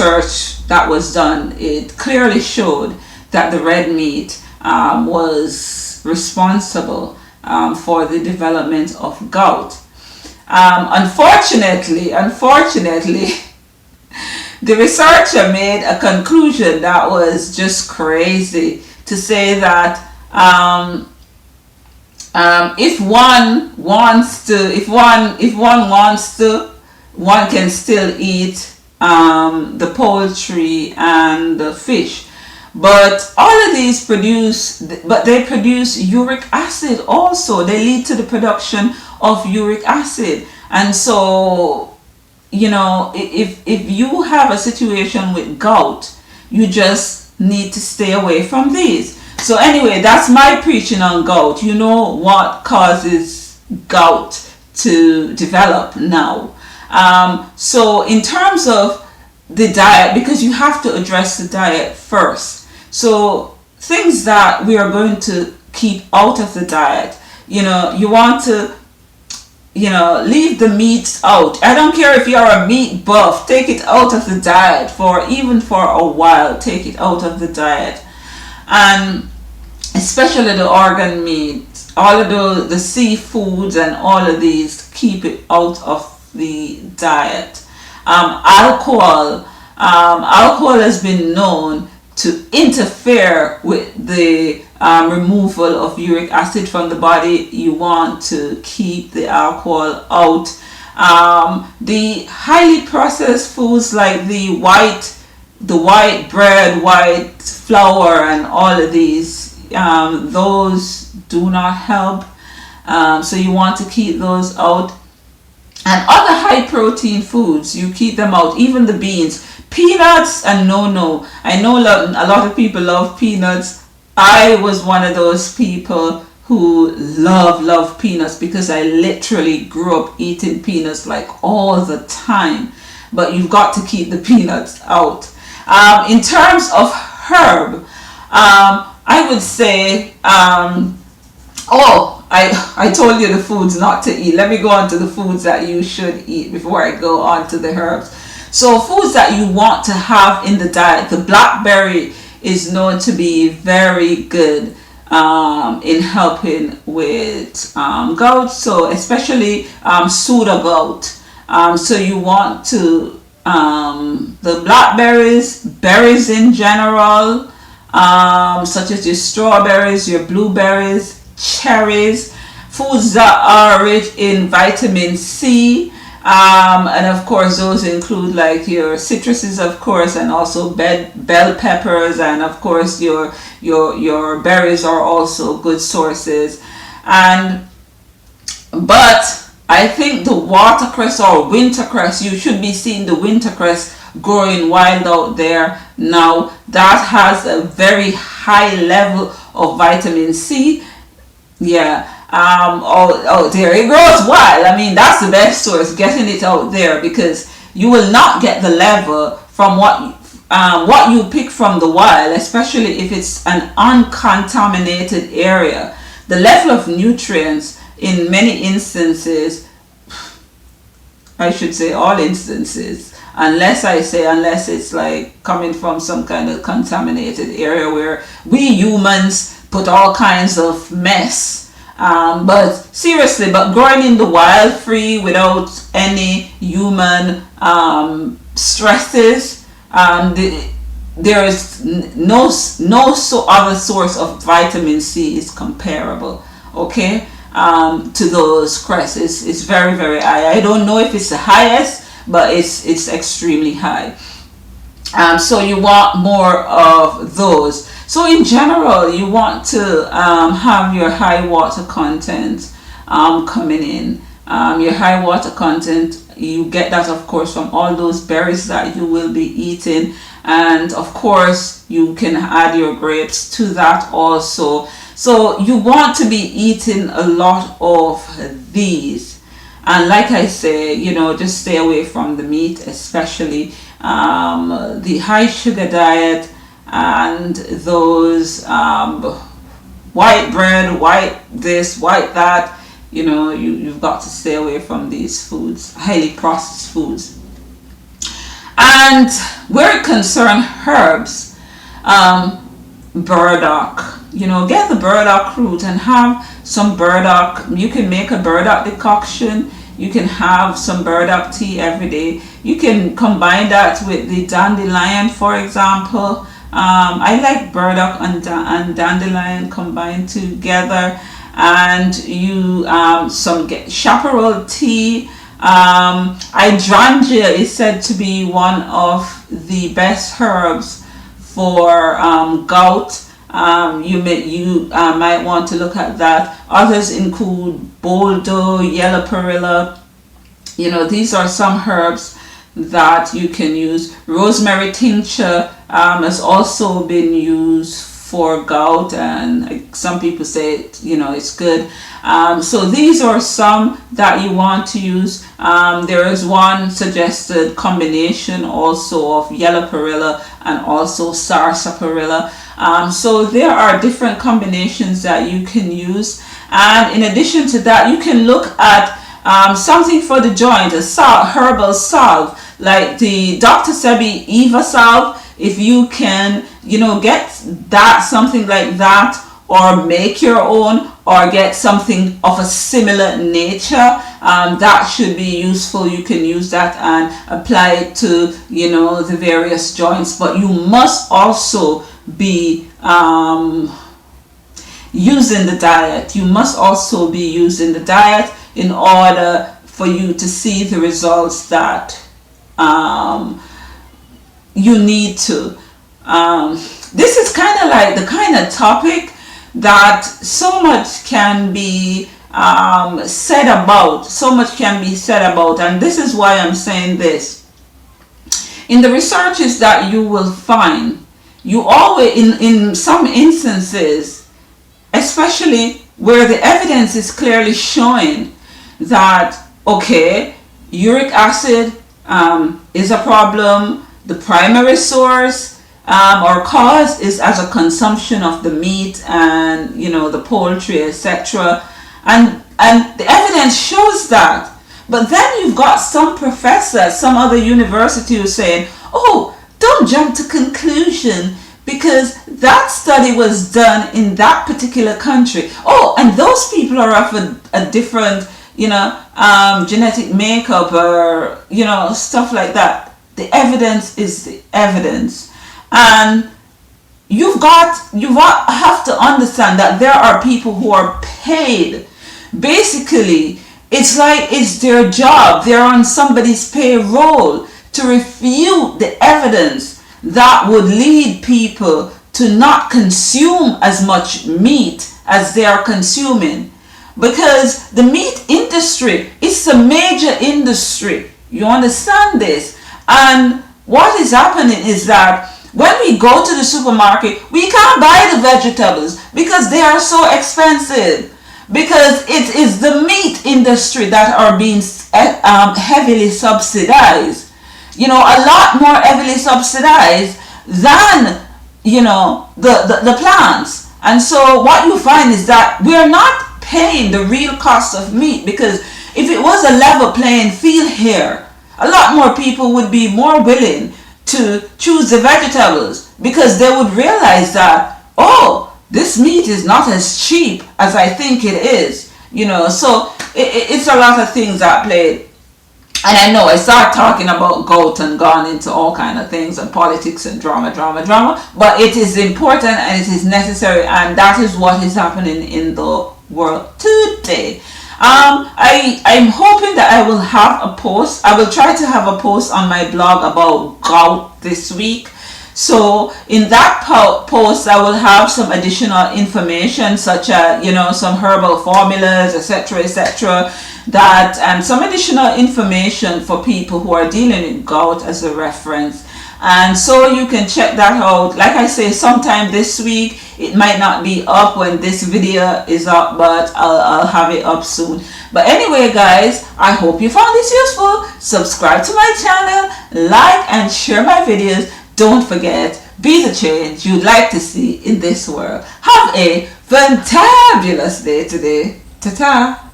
research that was done, it clearly showed that the red meat was responsible for the development of gout. Unfortunately, the researcher made a conclusion that was just crazy, to say that if one wants to, one can still eat the poultry and the fish. But all of these produce uric acid also. They lead to the production of uric acid. And so, if you have a situation with gout, you just need to stay away from these. So anyway, that's my preaching on gout. You know what causes gout to develop now. So in terms of the diet, because you have to address the diet first. So things that we are going to keep out of the diet, you want to, leave the meats out. I don't care if you're a meat buff, take it out of the diet even for a while. Take it out of the diet. And especially the organ meat, all of the seafoods and all of these, keep it out of the diet. Alcohol has been known to interfere with the removal of uric acid from the body. You want to keep the alcohol out. The highly processed foods like the white bread, white flour, and all of these, those do not help. So you want to keep those out. And other high protein foods, you keep them out. Even the beans. Peanuts, and no. I know a lot of people love peanuts. I was one of those people who love peanuts, because I literally grew up eating peanuts like all the time. But you've got to keep the peanuts out. In terms of herb, I would say, I told you the foods not to eat. Let me go on to the foods that you should eat before I go on to the herbs. So foods that you want to have in the diet. The blackberry is known to be very good in helping with gout. So especially Suda gout. So you want to, the blackberries, berries in general, such as your strawberries, your blueberries, cherries, foods that are rich in vitamin C, and of course those include like your citruses, of course, and also bell peppers, and of course your berries are also good sources. But I think the watercress or wintercress, you should be seeing the wintercress growing wild out there now. That has a very high level of vitamin C. Yeah. There it grows wild. I mean, that's the best source, getting it out there, because you will not get the level from what you pick from the wild, especially if it's an uncontaminated area. The level of nutrients in many instances, I should say all instances, unless it's like coming from some kind of contaminated area where we humans put all kinds of mess. But seriously, growing in the wild, free, without any human stresses, there is no other source of vitamin C is comparable, okay, to those cresses. It's very, very high. I don't know if it's the highest, but it's extremely high. So you want more of those. So in general, you want to have your high water content coming in. Your high water content, you get that, of course, from all those berries that you will be eating. And of course, you can add your grapes to that also. So you want to be eating a lot of these. And like I say, just stay away from the meat, especially the high sugar diet, and those white bread, white this, white that. You've got to stay away from these foods, highly processed foods. And where it concerns herbs, burdock, get the burdock root and have some burdock. You can make a burdock decoction. You can have some burdock tea every day. You can combine that with the dandelion, for example. I like burdock and dandelion combined together. And you get chaparral tea. Hydrangea is said to be one of the best herbs for gout. You might want to look at that. Others include boldo, yellow perilla. These are some herbs that you can use. Rosemary tincture has also been used for gout, and some people say it's good. So these are some that you want to use. There is one suggested combination also of yellow perilla and also sarsaparilla. So there are different combinations that you can use, and in addition to that, you can look at something for the joint, a herbal salve like the Dr. Sebi Eva salve. If you can, get that, something like that, or make your own, or get something of a similar nature, that should be useful. You can use that and apply it to, the various joints. But you must also be using the diet. You must also be using the diet in order for you to see the results that you need to. This is kind of like the kind of topic that so much can be said about. And this is why I'm saying this. In the researches that you will find, you always, in some instances, especially where the evidence is clearly showing that, okay, uric acid is a problem. The primary source or cause is as a consumption of the meat and the poultry, etc. And the evidence shows that. But then you've got some professor, some other university who's saying, oh, don't jump to conclusion because that study was done in that particular country. Oh, and those people are of a different, genetic makeup or, stuff like that. The evidence is the evidence. And you have to understand that there are people who are paid. Basically, it's like it's their job. They're on somebody's payroll to refute the evidence that would lead people to not consume as much meat as they are consuming. Because the meat industry is a major industry. You understand this? And what is happening is that when we go to the supermarket, we can't buy the vegetables because they are so expensive. Because it is the meat industry that are being heavily subsidized. A lot more heavily subsidized than, the plants. And so what you find is that we're not paying the real cost of meat, because if it was a level playing field here, a lot more people would be more willing to choose the vegetables, because they would realize that, oh, this meat is not as cheap as I think it is. So it's a lot of things that play. And I know I start talking about gout and gone into all kind of things and politics and drama, but it is important and it is necessary, and that is what is happening in the world today. I'm hoping that I will have a post. I will try to have a post on my blog about gout this week. So in that post, I will have some additional information, such as, some herbal formulas, etc., that, and some additional information for people who are dealing with gout as a reference. And so you can check that out. Like I say, sometime this week. It might not be up when this video is up, but I'll have it up soon. But anyway, guys, I hope you found this useful. Subscribe to my channel, like and share my videos. Don't forget, be the change you'd like to see in this world. Have a fantabulous day today. Ta-ta.